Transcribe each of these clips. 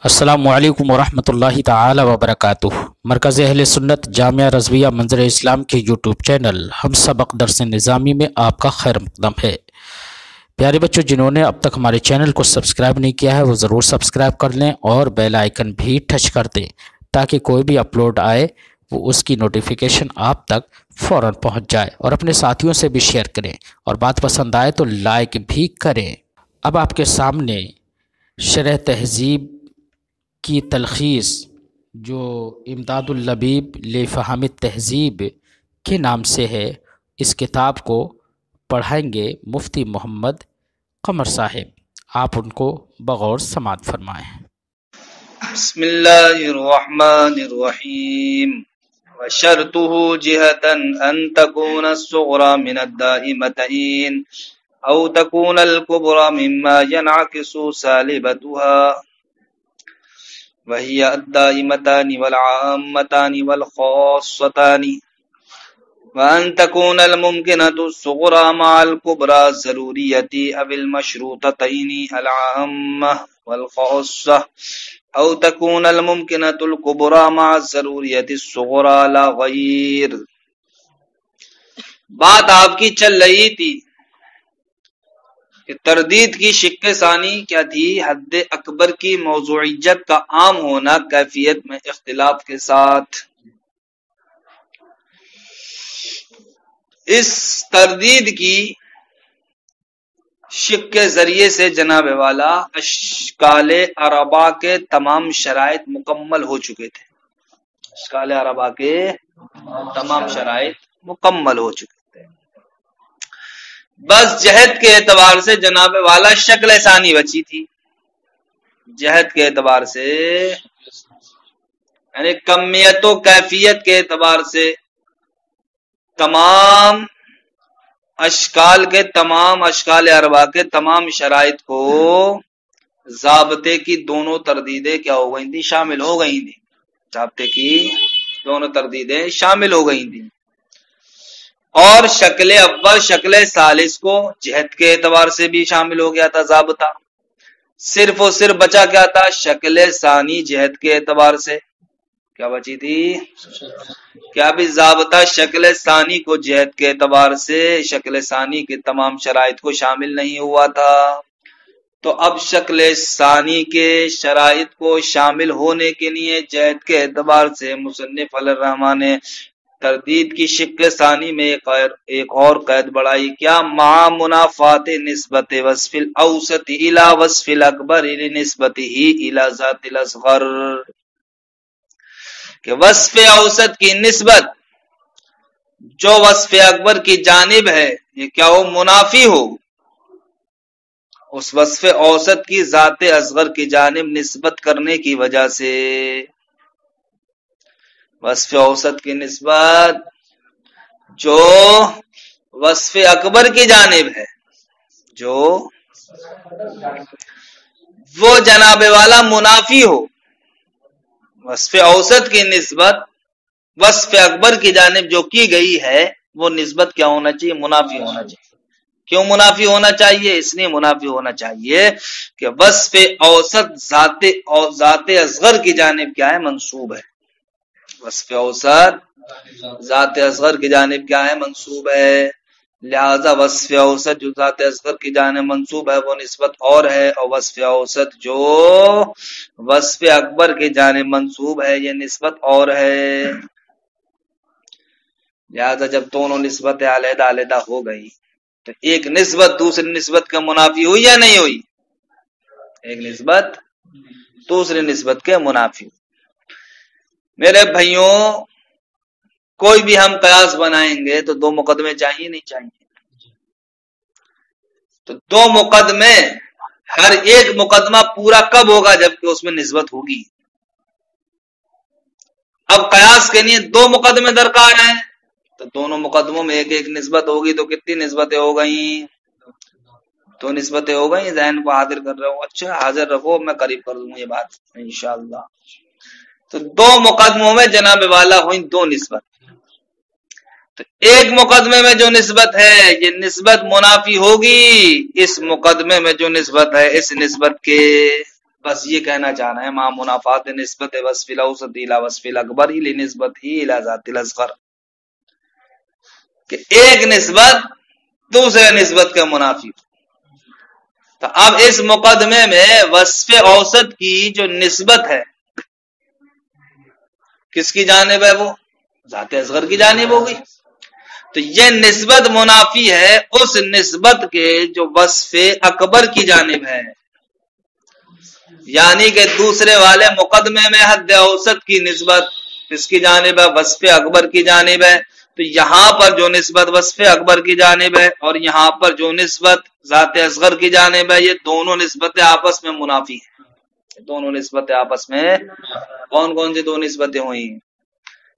السلام علیکم ورحمۃ اللہ تعالی وبرکاتہ۔ مرکز اہل سنت جامعہ رضویہ منظر اسلام کے یوٹیوب چینل ہم سبق درس نظامی میں آپ کا خیر مقدم ہے۔ پیارے بچوں، جنہوں نے اب تک ہمارے چینل کو سبسکرائب نہیں کیا ہے وہ ضرور سبسکرائب کر لیں اور بیل آئیکن بھی ٹچ کر دیں تاکہ کوئی بھی اپلوڈ آئے وہ اس کی نوٹیفیکیشن آپ تک فوراً پہنچ جائے، اور اپنے ساتھیوں سے بھی شیئر کریں، اور بات پسند آئے تو لائک بھی کریں۔ اب آپ کے سامنے شرح تہذیب کی تلخیص جو امداد اللبیب لفہم التہذیب کے نام سے ہے، اس کتاب کو پڑھائیں گے مفتی محمد قمر صاحب۔ آپ ان کو بغور سماعت فرمائیں۔ بسم اللہ الرحمن الرحیم۔ وشرطه جهة أن تكون الصغرى من الدائمتين أو تكون الكبرى مما ينعكس سالبتها وهي الدائمتان والعامتان والخاصتان، وأن تكون الممكنة الصغرى مع الكبرى الضرورية أو المشروطتين العامة والخاصة، أو تكون الممكنة الكبرى مع الضرورية الصغرى لا غير۔ بات آپ کی چل رہی تھی کہ تردید کی شق ثانی کیا تھی؟ حد اکبر کی موضوعیت کا عام ہونا کیفیت میں اختلاف کے ساتھ۔ اس تردید کی شق کے ذریعے سے جناب والا اشکال اربع کے تمام شرائط مکمل ہو چکے تھے۔ اشکال اربع کے تمام شرائط مکمل ہو چکے تھے، بس جہت کے اعتبار سے جناب والا شکل ثانی بچی تھی۔ جہت کے اعتبار سے یعنی کمیت و کیفیت کے اعتبار سے تمام اشکال اربع کے تمام شرائط کو ضابطے کی دونوں تردیدیں کیا ہو گئی تھی؟ شامل ہو گئی تھی۔ ضابطے کی دونوں تردیدیں شامل ہو گئی تھی، اور شکل اول شکل ثالث کو جہت کے اعتبار سے بھی شامل ہو گیا تھا ضابطہ۔ صرف اور صرف بچا کیا تھا؟ شکل ثانی جہت کے اعتبار سے کیا بچی تھی؟ کیا بھی ضابطہ شکل ثانی کو جہت کے اعتبار سے شکل ثانی کے تمام شرائط کو شامل نہیں ہوا تھا؟ تو اب شکل ثانی کے شرائط کو شامل ہونے کے لیے جہت کے اعتبار سے مصنف علیہ الرحمٰن نے تردید کی شق ثانی میں ایک اور قید بڑھائی، کیا؟ مع منافات نسبت وصف الاوسط الى وصف الاکبر لنسبته الى ذات الاصغر، کہ وصف اوسط کی نسبت جو وصف اکبر کی جانب ہے یہ کیا ہو؟ منافی ہو اس وصف اوسط کی ذات اصغر کی جانب نسبت کرنے کی وجہ سے۔ وصف اوسط کی نسبت جو وصف اکبر کی جانب ہے، جو وہ جناب والا منافی ہو، وصف اوسط کی نسبت وصف اکبر کی جانب جو کی گئی ہے وہ نسبت کیا ہونا چاہیے؟ منافی ہونا چاہیے۔ کیوں منافی ہونا چاہیے؟ اس لیے منافی ہونا چاہیے کہ وصف اوسط ذات اصغر کی جانب کیا ہے؟ منسوب ہے۔ وصف اوسط ذات اصغر کی جانب کیا ہے؟ منسوب ہے، لہذا وصف اوسط جو ذات اصغر کی جانب منسوب ہے وہ نسبت اور ہے، اور وصف اوسط جو وصف اکبر کی جانب منسوب ہے یہ نسبت اور ہے۔ لہذا جب دونوں نسبتیں علیحدہ علیحدہ ہو گئی تو ایک نسبت دوسری نسبت کا منافی ہوئی یا نہیں ہوئی؟ ایک نسبت دوسری نسبت کے منافی ہوئی۔ میرے بھائیوں، کوئی بھی ہم قیاس بنائیں گے تو دو مقدمے چاہیے نہیں چاہیے؟ تو دو مقدمے، ہر ایک مقدمہ پورا کب ہوگا؟ جبکہ اس میں نسبت ہوگی۔ اب قیاس کے لیے دو مقدمے درکار ہیں تو دونوں مقدموں میں ایک ایک نسبت ہوگی، تو کتنی نسبتیں ہو گئیں؟ دو نسبتیں ہو گئیں۔ ذہن کو حاضر کر رہے ہو؟ اچھا حاضر رکھو، میں قریب کر دوں یہ بات انشاءاللہ۔ تو دو مقدموں میں جناب والا ہوئی دو نسبت، تو ایک مقدمے میں جو نسبت ہے یہ نسبت منافی ہوگی اس مقدمے میں جو نسبت ہے اس نسبت کے بس یہ کہنا چاہ رہے ہیں مع منافات نسبت وصف الاوسط الى وصف الاکبر لنسبت ہی الى ذات الاصغر، کہ ایک نسبت دوسرے نسبت کا منافی۔ تو اب اس مقدمے میں وصف اوسط کی جو نسبت ہے کس کی جانب ہے؟ وہ ذات اصغر کی جانب ہوگی۔ تو یہ نسبت منافی ہے اس نسبت کے جو وصف اکبر کی جانب ہے، یعنی کہ دوسرے والے مقدمے میں حد اوسط کی نسبت کس کی جانب ہے؟ وصف اکبر کی جانب ہے۔ تو یہاں پر جو نسبت وصف اکبر کی جانب ہے اور یہاں پر جو نسبت ذات اصغر کی جانب ہے، یہ دونوں نسبتیں آپس میں منافی ہیں۔ دونوں نسبتیں آپس میں کون کون سی دو نسبتیں ہوئی ہیں؟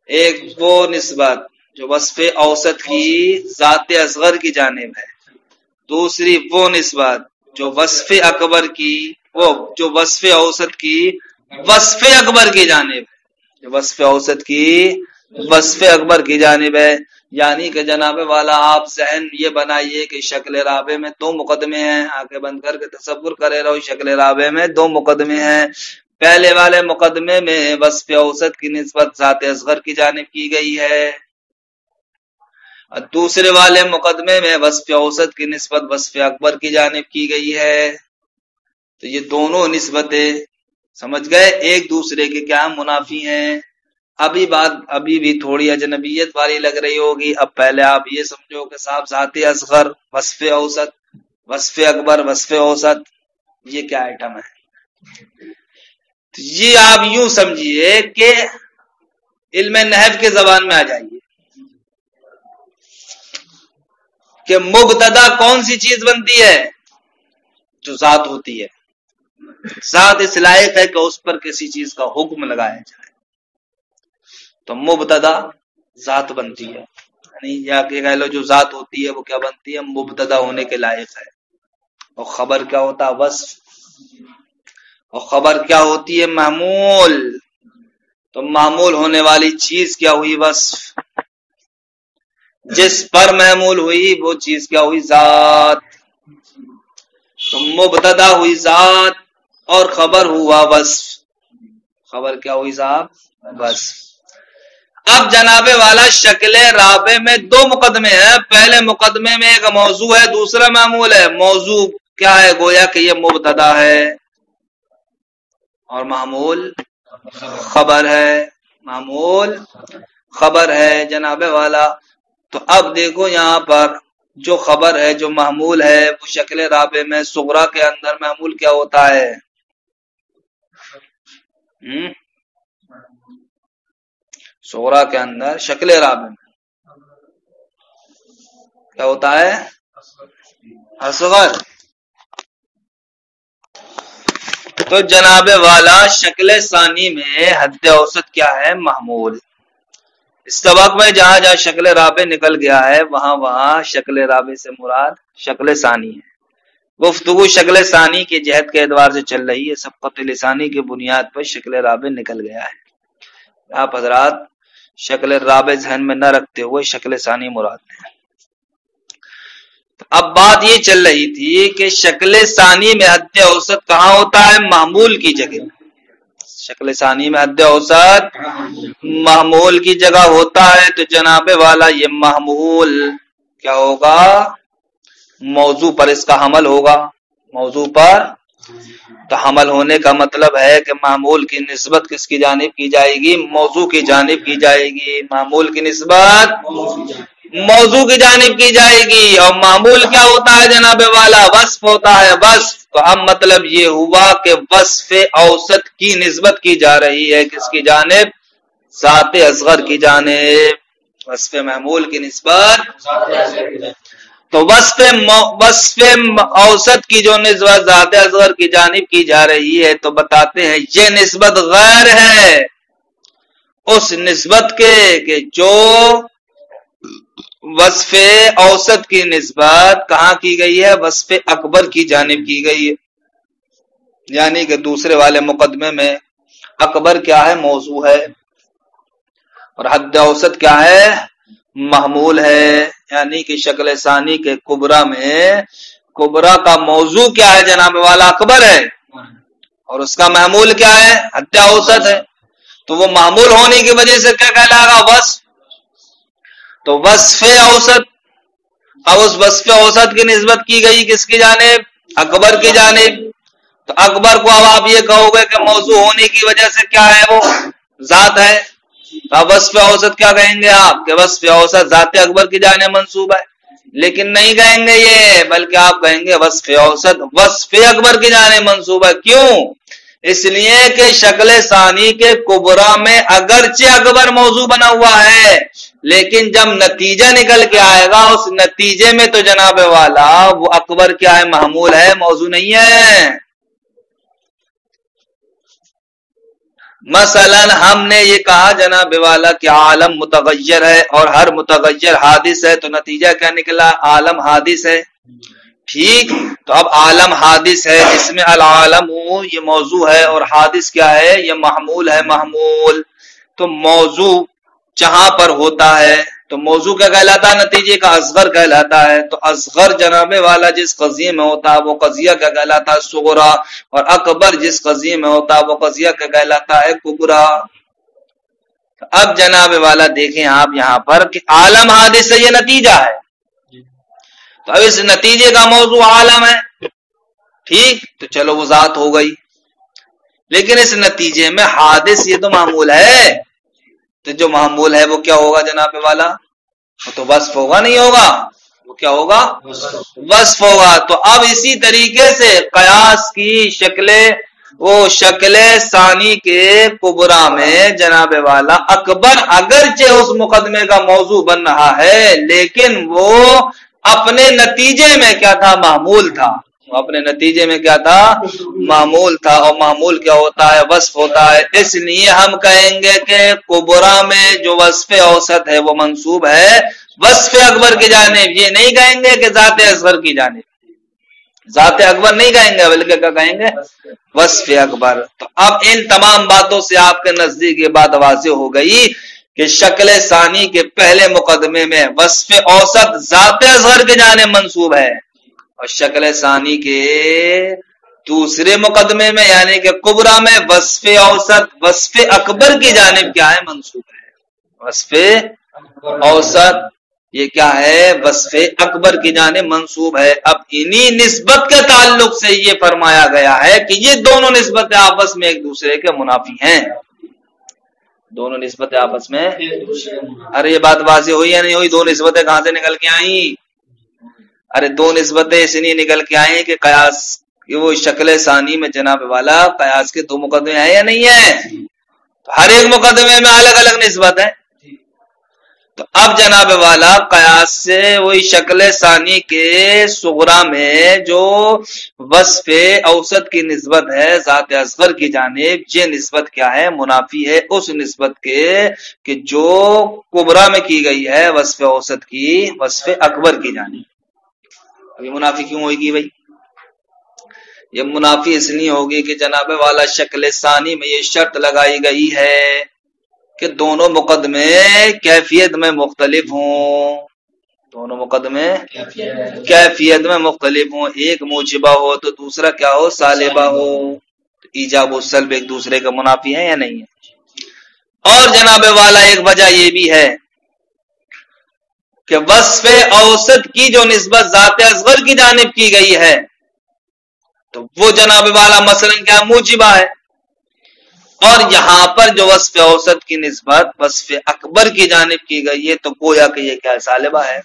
ایک وہ نسبت جو وصف اوسط کی ذات اصغر کی جانب ہے، دوسری وہ نسبت جو وصف اکبر کی جو وصف اوسط کی وصف اکبر کی جانب ہے، جو وصف اوسط کی وصف اکبر کی جانب ہے۔ یعنی کہ جناب والا آپ ذہن یہ بنائیے کہ شکل رابع میں دو مقدمے ہیں، آنکھیں بند کر کے تصور کرے رہو، شکل رابع میں دو مقدمے ہیں۔ پہلے والے مقدمے میں وصف اوسط کی نسبت ذات اصغر کی جانب کی گئی ہے، اور دوسرے والے مقدمے میں وصف اوسط کی نسبت وصف اکبر کی جانب کی گئی ہے۔ تو یہ دونوں نسبتیں سمجھ گئے ایک دوسرے کے کیا منافی ہیں۔ ابھی بھی تھوڑی اجنبیت والی لگ رہی ہوگی، اب پہلے آپ یہ سمجھو کہ صاحب ذات اصغر وصف اوسط، وصف اکبر وصف اوسط، یہ کیا آئٹم ہے؟ تو یہ آپ یوں سمجھیے کہ علم نحو کے زبان میں آ جائیے کہ مبتدا کون سی چیز بنتی ہے؟ جو ذات ہوتی ہے۔ ذات اس لائق ہے کہ اس پر کسی چیز کا حکم لگایا جائے، تو مبتدا ذات بنتی ہے، یعنی یا کہ کہہ لو جو ذات ہوتی ہے وہ کیا بنتی ہے؟ مبتدا ہونے کے لائق ہے۔ اور خبر کیا ہوتا ہے؟ وصف۔ اور خبر کیا ہوتی ہے؟ معمول۔ تو معمول ہونے والی چیز کیا ہوئی؟ وصف۔ جس پر معمول ہوئی وہ چیز کیا ہوئی؟ ذات۔ تو مبتدا ہوئی ذات اور خبر ہوا وصف۔ خبر کیا ہوئی صاحب؟ وصف۔ اب جناب والا شکل رابع میں دو مقدمے ہیں، پہلے مقدمے میں ایک موضوع ہے، دوسرا معمول ہے۔ موضوع کیا ہے؟ گویا کہ یہ مبتدا ہے، اور معمول خبر ہے، معمول خبر ہے جناب والا۔ تو اب دیکھو یہاں پر جو خبر ہے جو معمول ہے وہ شکل رابع میں صغرا کے اندر معمول کیا ہوتا ہے؟ صغرا کے اندر شکل رابع میں کیا ہوتا ہے؟ اصغر۔ تو جناب والا شکل ثانی میں حد اوسط کیا ہے؟ معمول۔ اس سبق میں جہاں جہاں شکل رابع نکل گیا ہے وہاں شکل رابع سے مراد شکل ثانی ہے۔ گفتگو شکل ثانی کے جہت کے اعتبار سے چل رہی ہے، سبقت لسانی کی بنیاد پر شکل رابع نکل گیا ہے۔ آپ حضرات شکل رابع ذہن میں نہ رکھتے ہوئے شکل ثانی مراد ہے۔ اب بات یہ چل رہی تھی کہ شکل ثانی میں حد اوسط کہاں ہوتا ہے؟ معمول کی جگہ۔ شکل ثانی میں حد اوسط معمول کی جگہ ہوتا ہے۔ تو جناب والا یہ معمول کیا ہوگا؟ موضوع پر اس کا حمل ہوگا، موضوع پر۔ تو حمل ہونے کا مطلب ہے کہ معمول کی نسبت کس کی جانب کی جائے گی؟ موضوع کی جانب کی جائے گی۔ معمول کی نسبت موضوع کی جانب کی جائے گی، اور معمول کیا ہوتا ہے جناب والا؟ وصف ہوتا ہے، وصف۔ تو اب مطلب یہ ہوا کہ وصف اوسط کی نسبت کی جا رہی ہے کس کی جانب؟ ذات اصغر کی جانب۔ وصف معمول کی نسبت تو وصف اوسط کی جو نسبت ذات اصغر کی جانب کی جا رہی ہے، تو بتاتے ہیں یہ نسبت غیر ہے اس نسبت کے کہ جو وصف اوسط کی نسبت کہاں کی گئی ہے؟ وصف اکبر کی جانب کی گئی ہے، یعنی کہ دوسرے والے مقدمے میں اکبر کیا ہے؟ موضوع ہے، اور حد اوسط کیا ہے؟ محمول ہے۔ یعنی کہ شکل ثانی کے کبرا میں کبرا کا موضوع کیا ہے جناب والا؟ اکبر ہے، اور اس کا محمول کیا ہے؟ حد اوسط ہے. تو وہ معمول ہونے کی وجہ سے کیا کہلائے گا؟ وصف. تو وصف اوسط. اب اس وصف اوسط کی نسبت کی گئی کس کی جانب؟ اکبر کی جانب. تو اکبر کو اب آپ یہ کہو گے کہ موضوع ہونے کی وجہ سے کیا ہے؟ وہ ذات ہے. تو اب وصف اوسط کیا کہیں گے آپ؟ کہ وصف اوسط ذات اکبر کی جانب منسوب ہے. لیکن نہیں کہیں گے یہ، بلکہ آپ کہیں گے وصف اوسط وصف اکبر کی جانب منسوب ہے. کیوں؟ اس لیے کہ شکل ثانی کے کبرا میں اگرچہ اکبر موضوع بنا ہوا ہے، لیکن جب نتیجہ نکل کے آئے گا اس نتیجے میں تو جناب والا وہ اکبر کیا ہے؟ محمول ہے، موضوع نہیں ہے. مثلا ہم نے یہ کہا جناب والا کہ عالم متغیر ہے اور ہر متغیر حادث ہے، تو نتیجہ کیا نکلا؟ عالم حادث ہے. ٹھیک. تو اب عالم حادث ہے، اس میں العالم یہ موضوع ہے اور حادث کیا ہے؟ یہ محمول ہے. محمول تو موضوع جہاں پر ہوتا ہے تو موضوع کیا کہلاتا ہے؟ نتیجے کا اصغر کہلاتا ہے. تو اصغر جناب والا جس قضیے میں ہوتا ہے وہ قضیہ کیا کہلاتا ہے؟ صغرا. اور اکبر جس قضیے میں ہوتا ہے وہ قضیہ کیا کہلاتا ہے؟ کبرا. اب جناب والا دیکھیں آپ یہاں پر کہ عالم حادث ہے، یہ نتیجہ ہے. تو اب اس نتیجے کا موضوع عالم ہے. ٹھیک. تو چلو وہ ذات ہو گئی، لیکن اس نتیجے میں حادث یہ تو معمول ہے. تو جو معمول ہے وہ کیا ہوگا جناب والا؟ وہ تو وصف ہوگا. نہیں ہوگا؟ وہ کیا ہوگا؟ وصف ہوگا. تو اب اسی طریقے سے قیاس کی شکل ثانی کے کبرا میں جناب والا اکبر اگرچہ اس مقدمے کا موضوع بن رہا ہے، لیکن وہ اپنے نتیجے میں کیا تھا؟ معمول تھا. اپنے نتیجے میں کیا تھا؟ معمول تھا. اور معمول کیا ہوتا ہے؟ وصف ہوتا ہے. اس لیے ہم کہیں گے کہ کبرا میں جو وصف اوسط ہے وہ منسوب ہے وصف اکبر کی جانب. یہ نہیں کہیں گے کہ ذات اصغر کی جانب. ذات اکبر نہیں کہیں گے، بلکہ کیا کہیں گے؟ وصف اکبر. تو اب ان تمام باتوں سے آپ کے نزدیک یہ بات واضح ہو گئی کہ شکل ثانی کے پہلے مقدمے میں وصف اوسط ذات اصغر کی جانب منسوب ہے، اور شکل ثانی کے دوسرے مقدمے میں یعنی کہ کبرا میں وصف اوسط وصف اکبر کی جانب کیا ہے؟ منسوب ہے. وصف اوسط یہ کیا ہے؟ وصف اکبر کی جانب منسوب ہے. اب انہی نسبت کے تعلق سے یہ فرمایا گیا ہے کہ یہ دونوں نسبتیں آپس میں ایک دوسرے کے منافی ہیں. دونوں نسبتیں آپس میں، ارے یہ بات واضح ہوئی یا نہیں ہوئی؟ دو نسبتیں کہاں سے نکل کے آئیں؟ ارے دو نسبتیں اس لیے نکل کے آئیں کہ قیاس وہ شکل ثانی میں جناب والا قیاس کے دو مقدمے ہیں یا نہیں ہیں؟ ہر ایک مقدمے میں الگ الگ نسبت ہے. تو اب جناب والا قیاس سے وہی شکل ثانی کے صغرا میں جو وصف اوسط کی نسبت ہے ذات اصغر کی جانب، یہ نسبت کیا ہے؟ منافی ہے اس نسبت کے کہ جو کبرا میں کی گئی ہے وصف اوسط کی وصف اکبر کی جانب. یہ منافی کیوں ہوگی بھائی؟ یہ منافی اس لیے ہوگی کہ جناب والا شکل ثانی میں یہ شرط لگائی گئی ہے کہ دونوں مقدمے کیفیت میں مختلف ہوں. دونوں مقدمے کیفیت میں مختلف ہوں. ایک موجبہ ہو تو دوسرا کیا ہو؟ سالبہ ہو. ایجاب و سلب ایک دوسرے کا منافی ہے یا نہیں ہے؟ اور جناب والا ایک وجہ یہ بھی ہے کہ وصف اوسط کی جو نسبت ذات اصغر کی جانب کی گئی ہے تو وہ جناب والا مثلا کیا؟ موجبہ ہے. اور یہاں پر جو وصف اوسط کی نسبت وصف اکبر کی جانب کی گئی ہے تو گویا کہ یہ کیا؟ سالبہ ہے.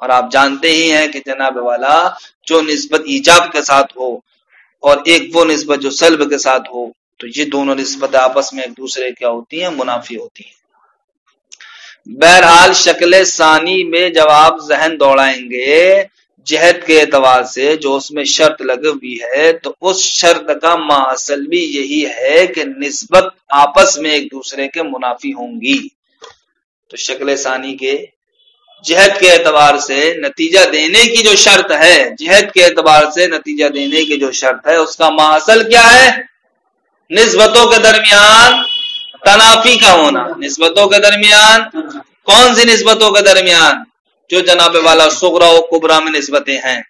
اور آپ جانتے ہی ہیں کہ جناب والا جو نسبت ایجاب کے ساتھ ہو اور ایک وہ نسبت جو سلب کے ساتھ ہو تو یہ دونوں نسبت آپس میں ایک دوسرے کیا ہوتی ہیں؟ منافی ہوتی ہیں. بہرحال شکل ثانی میں جب آپ ذہن دوڑائیں گے جہت کے اعتبار سے جو اس میں شرط لگی ہوئی ہے تو اس شرط کا ماصل بھی یہی ہے کہ نسبت آپس میں ایک دوسرے کے منافی ہوں گی. تو شکل ثانی کے جہت کے اعتبار سے نتیجہ دینے کی جو شرط ہے، جہت کے اعتبار سے نتیجہ دینے کی جو شرط ہے اس کا ماصل کیا ہے؟ نسبتوں کے درمیان تنافی کا ہونا. نسبتوں کے درمیان کون سی نسبتوں کے درمیان؟ جو جناب والا صغرا و کبرا میں نسبتیں ہیں،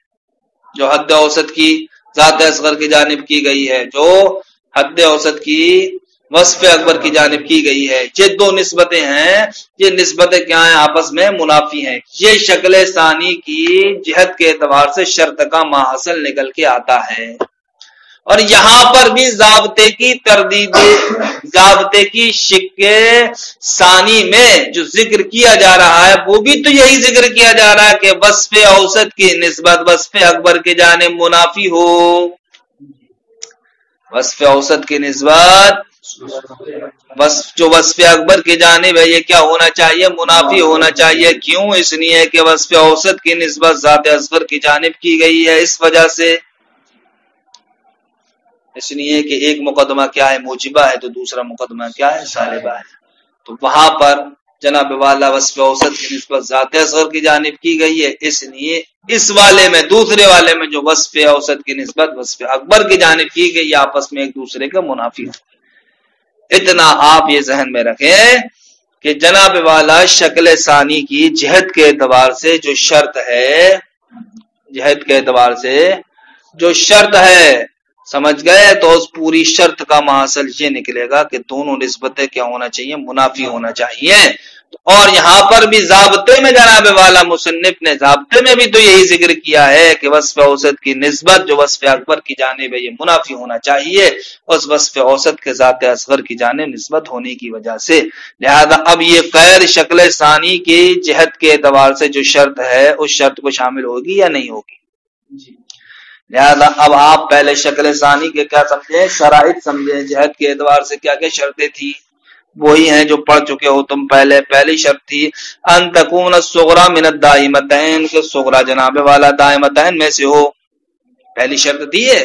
جو حد اوسط کی ذات اصغر کی جانب کی گئی ہے، جو حد اوسط کی وصف اکبر کی جانب کی گئی ہے۔ یہ دو نسبتیں ہیں، یہ نسبتیں کیا ہیں؟ آپس میں منافی ہیں۔ یہ شکل ثانی کی جہت کے اعتبار سے شرط کا ماحصل نکل کے آتا ہے، اور یہاں پر بھی ضابطے کی تردید، ضابطے کی شق ثانی میں جو ذکر کیا جا رہا ہے وہ بھی تو یہی ذکر کیا جا رہا ہے کہ وصف اوسط کی نسبت وصف اکبر کی جانب منافی ہو۔ وصف اوسط کی نسبت جو وصف اکبر کی جانب ہے یہ کیا ہونا چاہیے؟ منافی ہونا چاہیے۔ کیوں؟ اس لیے کہ وصف اوسط کی نسبت ذات اصغر کی جانب کی گئی ہے، اس وجہ سے، اس لیے کہ ایک مقدمہ کیا ہے؟ موجبہ ہے، تو دوسرا مقدمہ کیا ہے؟ سالبہ ہے۔ تو وہاں پر جناب والا وصف اوسط کی نسبت ذات اصغر کی جانب کی گئی ہے، اس لیے اس والے میں، دوسرے والے میں جو وصف اوسط کی نسبت وصف اکبر کی جانب کی گئی، آپس میں ایک دوسرے کا منافی ہو۔ اتنا آپ یہ ذہن میں رکھیں کہ جناب والا شکل ثانی کی جہت کے اعتبار سے جو شرط ہے، جہت کے اعتبار سے جو شرط ہے، سمجھ گئے؟ تو اس پوری شرط کا محصل یہ نکلے گا کہ دونوں نسبتیں کیا ہونا چاہیے؟ منافی ہونا چاہیے۔ اور یہاں پر بھی ضابطے میں جناب والا مصنف نے ضابطے میں بھی تو یہی ذکر کیا ہے کہ وصف اوسط کی نسبت جو وصف اکبر کی جانب ہے یہ منافی ہونا چاہیے، اس وصف اوسط کے ذات اصغر کی جانب نسبت ہونے کی وجہ سے۔ لہذا اب یہ غیر شکل ثانی کی جہت کے اعتبار سے جو شرط ہے اس شرط کو شامل ہوگی یا نہیں ہوگی؟ لہذا اب آپ پہلے شکل ثانی کے کیا سمجھیں؟ شرائط سمجھیں۔ جہت کے اعتبار سے کیا کیا شرطیں تھی؟ وہی ہیں جو پڑھ چکے ہو تم پہلے۔ پہلی شرط تھی ان تکون الصغرى من الدائمتین، کہ صغرا جناب والا دائمتین میں سے ہو، پہلی شرط تھی ہے۔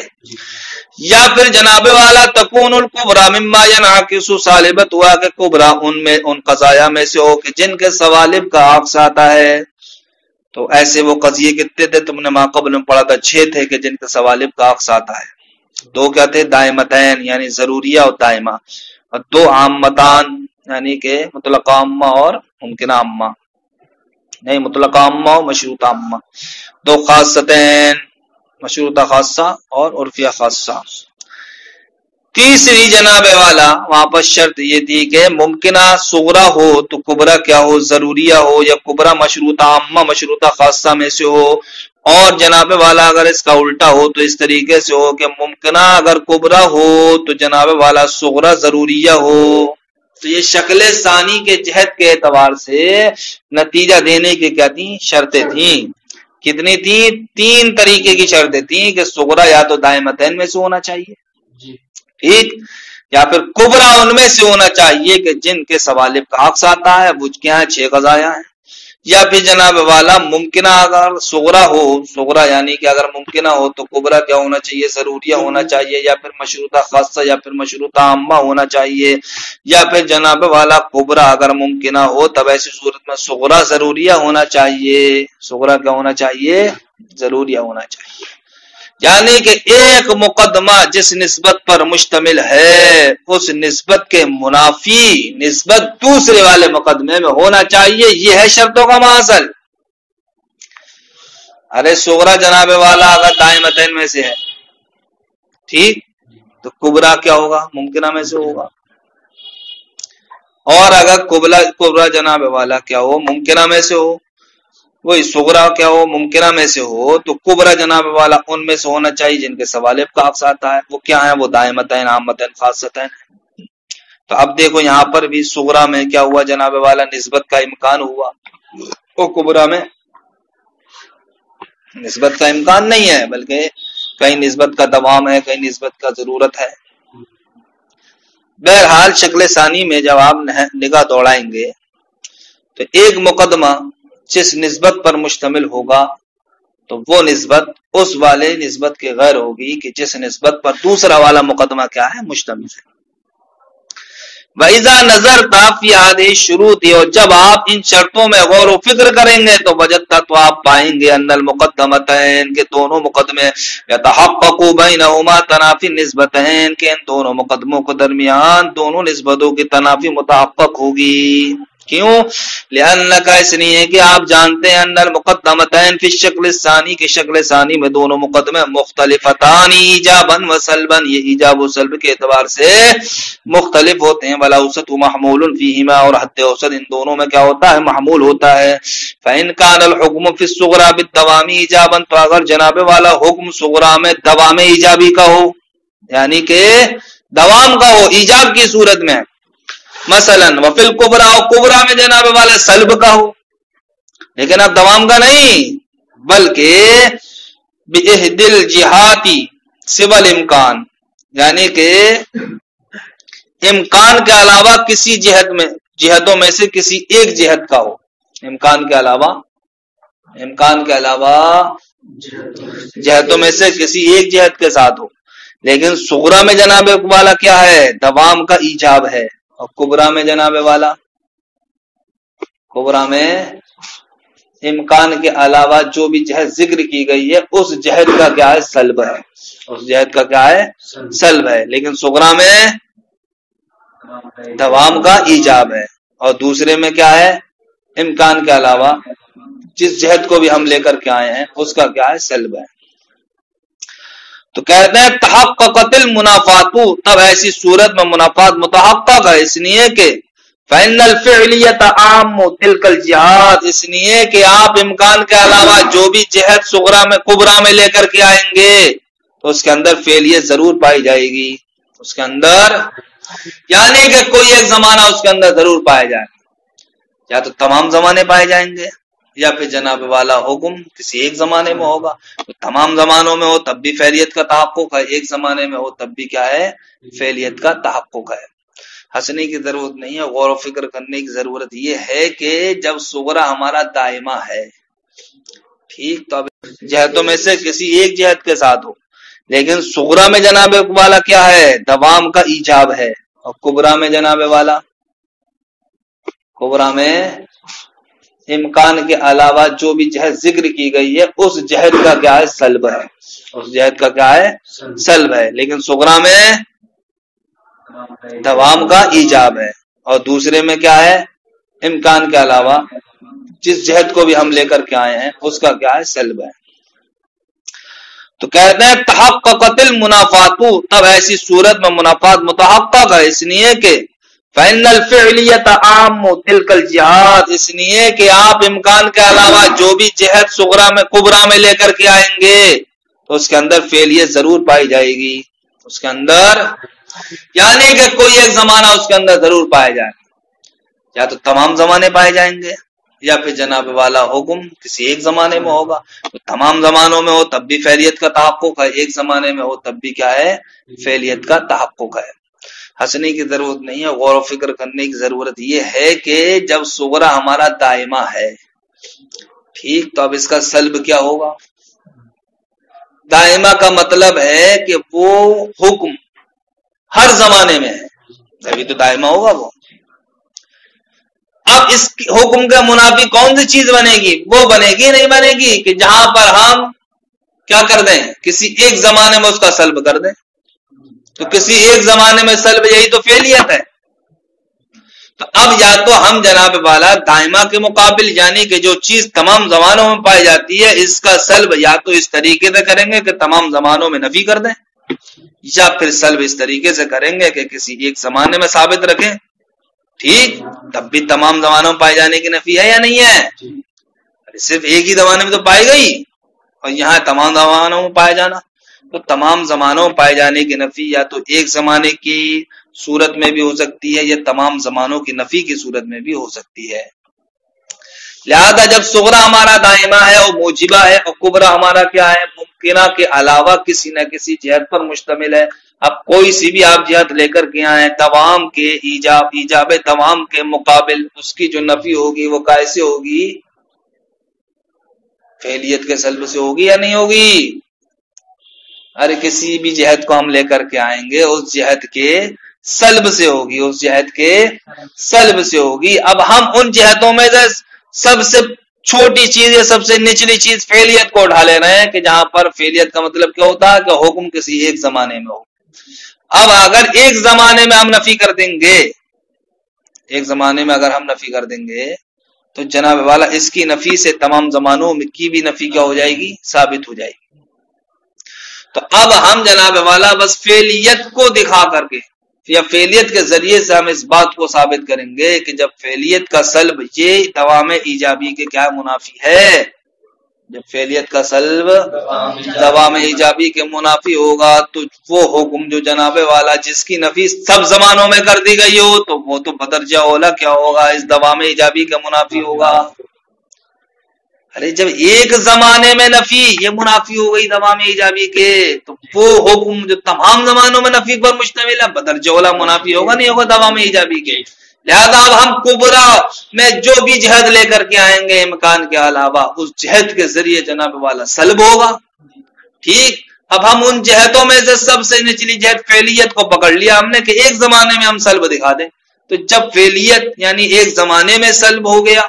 یا پھر جناب والا تکون الکبریٰ مما ينعکس سالبت، ہوا کہ کبریٰ ان قضایا میں سے ہو کہ جن کے سوالب کا عکس آتا ہے۔ تو ایسے وہ قضیے کتنے تھے؟ تم نے ماں قبل میں پڑھا تھا 6 تھے کہ جن کے سوالب کا عکس آتا ہے۔ 2 کیا تھے؟ دائمتین یعنی ضروریہ اور دائمہ، اور 2 عامتان یعنی کہ مطلق عامہ اور ممکنہ عامہ، نہیں مطلق عامہ اور مشروط عامہ۔ 2 خاصتین، مشروطہ خاصہ اور عرفیہ خاصہ۔ تیسری جناب والا وہاں پر شرط یہ تھی کہ ممکنہ صغرا ہو تو کبرا کیا ہو؟ ضروریہ ہو، یا کبرا مشروطہ عامہ مشروطہ خاصہ میں سے ہو۔ اور جناب والا اگر اس کا الٹا ہو تو اس طریقے سے ہو کہ ممکنہ اگر کبرا ہو تو جناب والا صغرا ضروریہ ہو۔ تو یہ شکل ثانی کے جہت کے اعتبار سے نتیجہ دینے کی کیا تھیں؟ شرطیں تھیں۔ کتنی تھیں؟ 3 طریقے کی شرطیں تھیں کہ صغرا یا تو دائمتین میں سے ہونا چاہیے، ٹھیک، یا پھر کبرا ان میں سے ہونا چاہیے کہ جن کے سوالب کا عکس آتا ہے، وہ کیا ہیں؟ 6 قضایا ہیں۔ یا پھر جناب والا ممکنہ اگر صغرا ہو، صغرا یعنی کہ اگر ممکنہ ہو تو کبرا کیا ہونا چاہیے؟ ضروریہ ہونا چاہیے، یا پھر مشروطہ خاصہ یا پھر مشروطہ عامہ ہونا چاہیے۔ یا پھر جناب والا کبرا اگر ممکنہ ہو تب ایسی صورت میں صغرا ضروریہ ہونا چاہیے، صغرا کیا ہونا چاہیے؟ ضروریہ ہونا چاہیے۔ یعنی کہ ایک مقدمہ جس نسبت پر مشتمل ہے اس نسبت کے منافی نسبت دوسرے والے مقدمے میں ہونا چاہیے، یہ ہے شرطوں کا محصل۔ ارے صغرا جناب والا اگر دائمتین میں سے ہے، ٹھیک، تو کبرا کیا ہوگا؟ ممکنہ میں سے ہوگا۔ اور اگر کبرا جناب والا کیا ہو؟ ممکنہ میں سے ہو، وہی صغرا کیا ہو؟ ممکنہ میں سے ہو، تو کبرا جناب والا ان میں سے ہونا چاہیے جن کے سوالب کا عکس آتا ہے۔ وہ کیا ہیں؟ وہ دائمتین، عامتین، خاصتین۔ تو اب دیکھو یہاں پر بھی صغرا میں کیا ہوا جناب والا؟ نسبت کا امکان ہوا، اور کبرا میں نسبت کا امکان نہیں ہے، بلکہ کہیں نسبت کا دوام ہے، کہیں نسبت کا ضرورت ہے۔ بہرحال شکل ثانی میں جب آپ نگاہ دوڑائیں گے تو ایک مقدمہ جس نسبت پر مشتمل ہوگا تو وہ نسبت اس والے نسبت کے غیر ہوگی کہ جس نسبت پر دوسرا والا مقدمہ کیا ہے؟ مشتمل ہے۔ وَإِذَا نَظَرْتَ فِي هَذِهِ الشُّرُوطِ، اور جب آپ ان شرطوں میں غور و فکر کریں گے تو وجدت، تو آپ پائیں گے ان المقدمتین، کہ دونوں مقدمے یتحقق بینہما تنافی النسبتین، کہ ان دونوں مقدموں کے درمیان دونوں نسبتوں کی تنافی متحقق ہوگی۔ کیوں؟ لأنک اس لیے کہ آپ جانتے ہیں ان المقدمتین فی الشکل الثانی کی شکل ثانی میں دونوں مقدمے مختلفتان ایجابا و سلبا، یہ ایجاب و سلب کے اعتبار سے مختلف ہوتے ہیں، والاوسط محمول فیہما، اور حد اوسط ان دونوں میں کیا ہوتا ہے؟ محمول ہوتا ہے۔ فإن کان الحکم فی الصغری بالدوام ایجابا، تو اگر جناب والا حکم صغری میں دوام ایجابی کا ہو، یعنی کہ دوام کا ہو، ایجاب کی صورت میں، مثلا وفی الکبریٰ، کبریٰ میں جناب والا سلب کا ہو، لیکن اب دوام کا نہیں، بلکہ بإحدی الجہات سوى الامکان، یعنی کہ امکان کے علاوہ کسی جہتوں میں سے کسی ایک جہت کا ہو، امکان کے علاوہ جہتوں میں سے کسی ایک جہت کے ساتھ ہو، لیکن صغریٰ میں جناب والا کیا ہے؟ دوام کا ایجاب ہے، اور کبریٰ میں جناب والا، کبریٰ میں امکان کے علاوہ جو بھی جہت ذکر کی گئی ہے اس جہت کا کیا ہے؟ سلب ہے، اس جہت کا کیا ہے؟ سلب ہے، لیکن صغریٰ میں دوام کا ایجاب ہے، اور دوسرے میں کیا ہے؟ امکان کے علاوہ جس جہت کو بھی ہم لے کر کے آئے ہیں اس کا کیا ہے؟ سلب ہے۔ تو کہتے ہیں تحققت المنافات، تب ایسی صورت میں منافات متحقق ہے، اس لیے کہ فإن الفعلیت عام تلک الجہات، اس لیے کہ آپ امکان کے علاوہ جو بھی جہت صغریٰ میں کبریٰ میں لے کر کے آئیں گے تو اس کے اندر فعلیت ضرور پائی جائے گی، اس کے اندر، یعنی کہ کوئی ایک زمانہ اس کے اندر ضرور پایا جائے گا، یا تو تمام زمانے پائے جائیں گے، یا پھر جناب والا حکم کسی ایک زمانے میں ہوگا، تو تمام زمانوں میں ہو تب بھی فعلیت کا تحقق ہے، ایک زمانے میں ہو تب بھی کیا ہے؟ فعلیت کا تحقق ہے۔ ہنسنے کی ضرورت نہیں ہے، غور و فکر کرنے کی ضرورت یہ ہے کہ جب صغریٰ ہمارا دائمہ ہے، ٹھیک، تو اب جہتوں میں سے کسی ایک جہت کے ساتھ ہو، لیکن صغریٰ میں جناب والا کیا ہے؟ دوام کا ایجاب ہے، اور کبریٰ میں جناب والا، کبریٰ میں امکان کے علاوہ جو بھی جہت ذکر کی گئی ہے اس جہت کا کیا ہے؟ سلب ہے، اس جہت کا کیا ہے؟ سلب ہے، لیکن صغریٰ میں دوام کا ایجاب ہے، اور دوسرے میں کیا ہے؟ امکان کے علاوہ جس جہت کو بھی ہم لے کر کے آئے ہیں اس کا کیا ہے؟ سلب ہے۔ تو کہتے ہیں تحققت المنافات، تب ایسی صورت میں منافات متحقق ہے، اس لیے کہ فإن الفعلیت عام تلک الجہات، اس لیے کہ آپ امکان کے علاوہ جو بھی جہت صغریٰ میں کبریٰ میں لے کر کے آئیں گے تو اس کے اندر فعلیت ضرور پائی جائے گی، اس کے اندر، یعنی کہ کوئی ایک زمانہ اس کے اندر ضرور پایا جائے گا، یا تو تمام زمانے پائے جائیں گے، یا پھر جناب والا حکم کسی ایک زمانے میں ہوگا، تو تمام زمانوں میں ہو تب بھی فعلیت کا تحقق ہے، ایک زمانے میں ہو تب بھی کیا ہے؟ فعلیت کا تحقق ہے۔ ہنسنے کی ضرورت نہیں ہے، غور و فکر کرنے کی ضرورت یہ ہے کہ جب صغریٰ ہمارا دائمہ ہے، ٹھیک، تو اب اس کا سلب کیا ہوگا؟ دائمہ کا مطلب ہے کہ وہ حکم ہر زمانے میں ہے، تبھی تو دائمہ ہوگا وہ۔ اب اس حکم کا منافی کون سی چیز بنے گی؟ وہ بنے گی نہیں بنے گی کہ جہاں پر ہم کیا کر دیں؟ کسی ایک زمانے میں اس کا سلب کر دیں، تو کسی ایک زمانے میں سلب، یہی تو فعلیت ہے۔ تو اب یا تو ہم جناب والا دائمہ کے مقابل، یعنی کہ جو چیز تمام زمانوں میں پائی جاتی ہے اس کا سلب یا تو اس طریقے سے کریں گے کہ تمام زمانوں میں نفی کر دیں، یا پھر سلب اس طریقے سے کریں گے کہ کسی ایک زمانے میں ثابت رکھیں، ٹھیک، تب بھی تمام زمانوں میں پائے جانے کی نفی ہے یا نہیں ہے؟ صرف ایک ہی زمانے میں تو پائی گئی، اور یہاں تمام زمانوں میں پائے جانا، تو تمام زمانوں میں پائے جانے کی نفی یا تو ایک زمانے کی صورت میں بھی ہو سکتی ہے یا تمام زمانوں کی نفی کی صورت میں بھی ہو سکتی ہے۔ لہذا جب صغریٰ ہمارا دائمہ ہے اور موجبہ ہے، اور کبریٰ ہمارا کیا ہے؟ ممکنہ کے علاوہ کسی نہ کسی جہت پر مشتمل ہے، اب کوئی سی بھی آپ جہت لے کر کے آئیں، دوام کے ایجاب دوام کے مقابل اس کی جو نفی ہوگی وہ کیسے ہوگی؟ فعلیت کے سلب سے ہوگی یا نہیں ہوگی؟ ارے کسی بھی جہت کو ہم لے کر کے آئیں گے اس جہت کے سلب سے ہوگی، اس جہت کے سلب سے ہوگی۔ اب ہم ان جہتوں میں سے سب سے چھوٹی چیز یا سب سے نچلی چیز فعلیت کو اٹھا لے رہے ہیں کہ جہاں پر فعلیت کا مطلب کیا ہوتا ہے کہ حکم کسی ایک زمانے میں ہو۔ اب اگر ایک زمانے میں ہم نفی کر دیں گے ایک زمانے میں اگر ہم نفی کر دیں گے تو جناب والا اس کی نفی سے تمام زمانوں کی بھی نفی کیا ہو جائے گی؟ ثابت ہو جائے گی۔ تو اب ہم جناب والا بس فعلیت کو دکھا کر کے یا فعلیت کے ذریعے سے ہم اس بات کو ثابت کریں گے کہ جب فعلیت کا سلب یہ دوام ایجابی کے کیا منافی ہے، جب فعلیت کا سلب دوام ایجابی کے منافی ہوگا تو وہ حکم جو جناب والا جس کی نفی سب زمانوں میں کر دی گئی ہو تو وہ تو بدرجہ اولا کیا ہوگا؟ اس دوام ایجابی کے منافی ہوگا۔ ارے جب ایک زمانے میں نفی یہ منافی ہو گئی دوام ایجابی کے تو وہ حکم جو تمام زمانوں میں نفی پر مشتمل ہے بدرجہ اولا منافی ہوگا نہیں ہوگا دوام ایجابی کے۔ لہذا اب ہم کبرا میں جو بھی جہد لے کر کے آئیں گے امکان کے علاوہ اس جہد کے ذریعے جناب والا سلب ہوگا۔ ٹھیک، اب ہم ان جہتوں میں سے سب سے نچلی جہت فعلیت کو پکڑ لیا ہم نے کہ ایک زمانے میں ہم سلب دکھا دیں، تو جب فعلیت یعنی ایک زمانے میں سلب ہو گیا،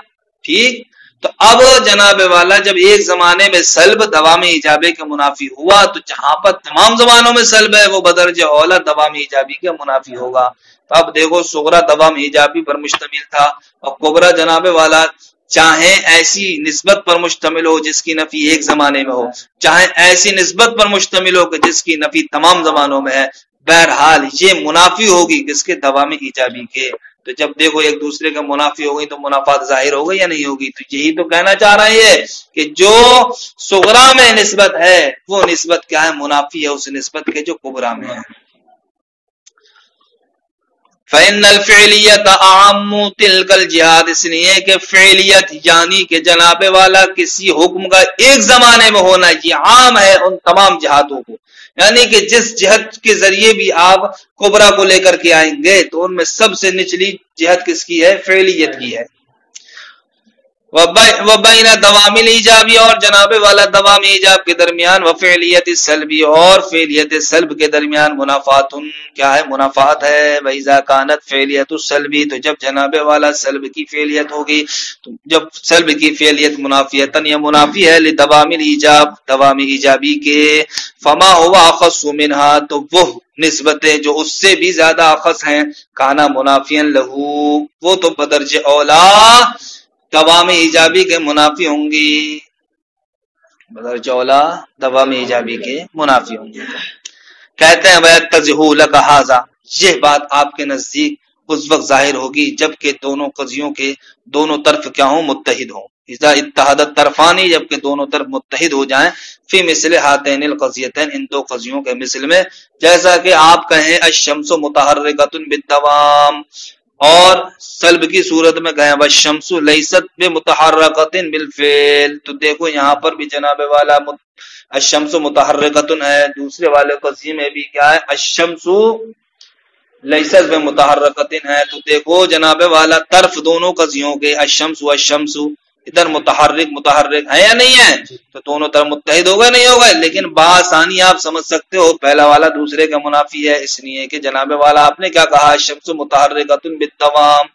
ٹھیک، تو اب جناب والا جب ایک زمانے میں سلب دوام ایجابی کے منافی ہوا تو جہاں پر تمام زمانوں میں سلب ہے وہ بدرجہ اولا دوام ایجابی کے منافی ہوگا۔ تو اب دیکھو صغرا دوام ایجابی پر مشتمل تھا اور کبرا جناب والا چاہے ایسی نسبت پر مشتمل ہو جس کی نفی ایک زمانے میں ہو، چاہے ایسی نسبت پر مشتمل ہو کہ جس کی نفی تمام زمانوں میں ہے، بہرحال یہ منافی ہوگی کس کے؟ دوام ایجابی کے۔ تو جب دیکھو ایک دوسرے کا منافی ہو گئی تو منافات ظاہر ہو گئی یا نہیں ہوگی؟ تو یہی تو کہنا چاہ رہے ہیں کہ جو صغرا میں نسبت ہے وہ نسبت کیا ہے؟ منافی ہے اس نسبت کے جو کبرا میں ہے۔ فَإِنَّ الْفِعْلِيَّةَ أَعَمُّ تِلْكَ الْجِهَادِ، اس لیے کہ فعلیت یعنی کہ جناب والا کسی حکم کا ایک زمانے میں ہونا یہ عام ہے ان تمام جہادوں کو، یعنی کہ جس جہت کے ذریعے بھی آپ کبرا کو لے کر کے آئیں گے تو ان میں سب سے نچلی جہت کس کی ہے؟ فعلیت کی ہے۔ وبین دوام ایجابی، اور جناب والا دوام ایجاب کے درمیان، وفعلیت سلبی، اور فعلیت سلب کے درمیان منافات کیا ہے؟ منافات ہے۔ وَإِذَا كَانَتْ فعلیت السلبی، تو جب جناب والا سلب کی فعلیت ہوگی، تو جب سلب کی فعلیت منافیتن یا منافی ہے لدوام ایجاب دوام ایجابی کے، فما ہوا اخص منہا، تو وہ نسبتیں جو اس سے بھی زیادہ اخص ہیں، کانا منافیا لہو، وہ تو بدرجہ اولا دوام ایجابی کے منافی ہوں گی، بدرجہ اولا دوام ایجابی کے منافی ہوں گی۔ کہتے ہیں وَيَتَّضِحُ لَكَ هَذَا، یہ بات آپ کے نزدیک اس وقت ظاہر ہوگی جبکہ دونوں قضیوں کے دونوں طرف کیا ہوں؟ متحد ہوں۔ اذا اتحدت طرفانی، جبکہ دونوں طرف متحد ہو جائیں، فی مثل ہاتین القضیتین، ان دو قضیوں کے مثل میں، جیسا کہ آپ کہیں الشمس متحرکۃ بالدوام، اور سلب کی صورت میں کہیں والشمس لیست بمتحرکۃ بالفعل، تو دیکھو یہاں پر بھی جناب والا الشمس متحرکۃ ہے، دوسرے والے قضیے میں بھی کیا ہے؟ الشمس لیست بمتحرکۃ ہے، تو دیکھو جناب والا طرف دونوں قضیوں کے الشمس والشمس ادھر متحرک ہے یا نہیں ہے؟ تو دونوں طرف متحد ہوگا نہیں ہوگا؟ لیکن بآسانی آپ سمجھ سکتے ہو پہلا والا دوسرے کا منافی ہے، اس لیے کہ جناب والا آپ نے کیا کہا؟ الشمس متحرکۃ بالدوام،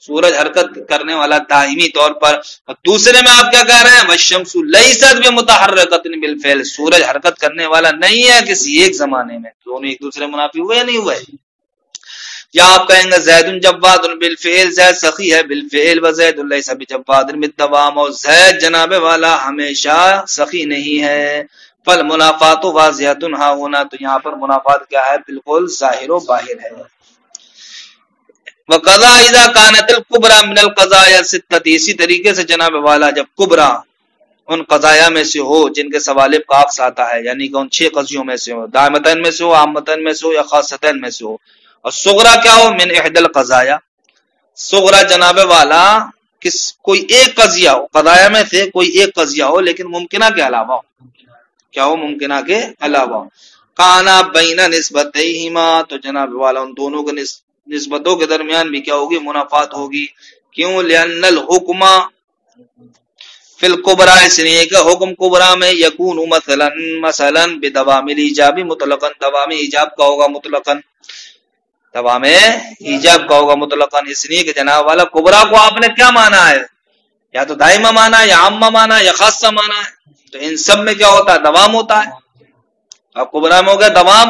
سورج حرکت کرنے والا دائمی طور پر، اور دوسرے میں آپ کیا کہہ رہے ہیں؟ والشمس لیست بمتحرکۃ بالفعل، سورج حرکت کرنے والا نہیں ہے کسی ایک زمانے میں، دونوں ایک دوسرے منافی ہوئے یا نہیں ہوئے؟ یا آپ کہیں گے زید جواد بالفعل، زید سخی ہے بالفعل، وزید لیس بجواد بالدوام، اور زید جناب والا ہمیشہ سخی نہیں ہے، فالمنافات واضحۃ ہا ہونا، تو یہاں پر منافات کیا ہے؟ بالکل ظاہر و باہر ہے۔ وقضا اذا كانت الكبرى من القضايا الستة، اسی طریقے سے جناب والا جب کبرا ان قضایا میں سے ہو جن کے سوالب کا عکس آتا ہے، یعنی کہ ان 6 قضیوں میں سے ہو، دائمتین میں سے ہو، عامتین میں سے ہو، یا خاصتین میں سے ہو، اور صغرا کیا ہو؟ من احد القضایا، صغرا جناب والا کوئی ایک قضیہ ہو، قضایا میں سے کوئی ایک قضیہ ہو لیکن ممکنہ کے علاوہ ہو، کیا ہو؟ ممکنہ کے علاوہ ہو، کانا بین نسبتیہما، تو جناب والا ان دونوں کے نسبتوں کے درمیان بھی کیا ہوگی؟ منافات ہوگی۔ کیوں؟ لأن الحکم فی الکبرى، اس لیے کہ حکم کبرا میں یکون مثلا بدوام ایجابی مطلقاً، دوام ایجاب کا ہوگا مطلقاً، دوام ایجاب کا ہوگا مطلقاً، اس لیے کہ جناب والا کبرا کو آپ نے کیا مانا ہے؟ یا تو دائمہ مانا ہے، یا عامہ مانا ہے، یا خاصہ مانا ہے، تو ان سب میں کیا ہوتا ہے؟ دوام ہوتا ہے۔ اب کبرا میں ہو گیا دوام،